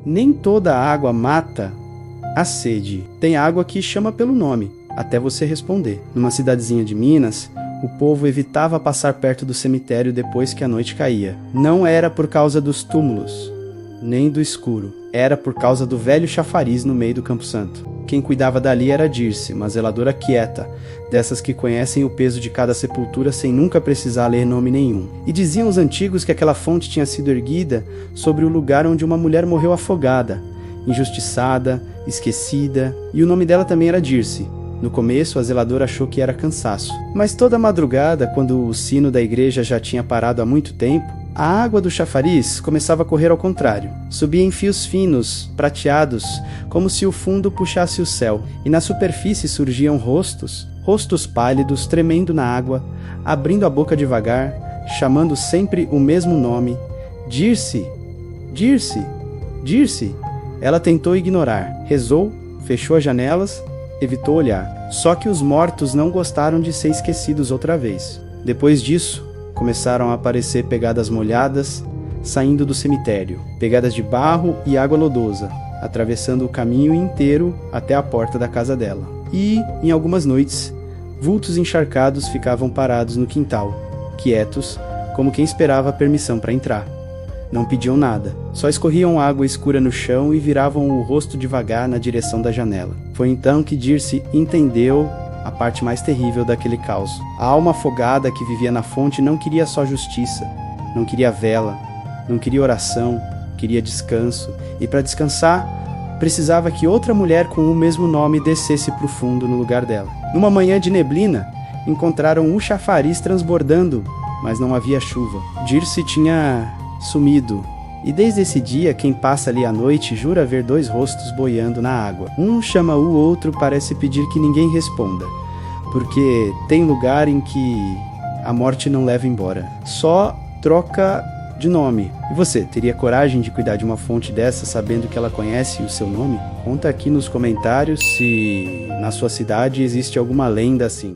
Nem toda água mata a sede. Tem água que chama pelo nome, até você responder. Numa cidadezinha de Minas, o povo evitava passar perto do cemitério depois que a noite caía. Não era por causa dos túmulos, nem do escuro. Era por causa do velho chafariz no meio do Campo Santo. Quem cuidava dali era Dirce, uma zeladora quieta, dessas que conhecem o peso de cada sepultura sem nunca precisar ler nome nenhum. E diziam os antigos que aquela fonte tinha sido erguida sobre o lugar onde uma mulher morreu afogada, injustiçada, esquecida, e o nome dela também era Dirce. No começo, a zeladora achou que era cansaço. Mas toda madrugada, quando o sino da igreja já tinha parado há muito tempo, a água do chafariz começava a correr ao contrário. Subia em fios finos, prateados, como se o fundo puxasse o céu, e na superfície surgiam rostos pálidos tremendo na água, abrindo a boca devagar, chamando sempre o mesmo nome: Dirce, Dirce, Dirce. Ela tentou ignorar, rezou, fechou as janelas, evitou olhar. Só que os mortos não gostaram de ser esquecidos outra vez. Depois disso, começaram a aparecer pegadas molhadas saindo do cemitério, pegadas de barro e água lodosa, atravessando o caminho inteiro até a porta da casa dela. E, em algumas noites, vultos encharcados ficavam parados no quintal, quietos, como quem esperava a permissão para entrar. Não pediam nada, só escorriam água escura no chão e viravam o rosto devagar na direção da janela. Foi então que Dirce entendeu a parte mais terrível daquele caos. A alma afogada que vivia na fonte não queria só justiça, não queria vela, não queria oração, queria descanso, e para descansar, precisava que outra mulher com o mesmo nome descesse para o fundo no lugar dela. Numa manhã de neblina, encontraram o chafariz transbordando, mas não havia chuva. Dirce tinha sumido, e desde esse dia quem passa ali à noite jura ver dois rostos boiando na água. Um chama o outro, parece pedir que ninguém responda, porque tem lugar em que a morte não leva embora, só troca de nome. E você, teria coragem de cuidar de uma fonte dessa sabendo que ela conhece o seu nome? Conta aqui nos comentários se na sua cidade existe alguma lenda assim.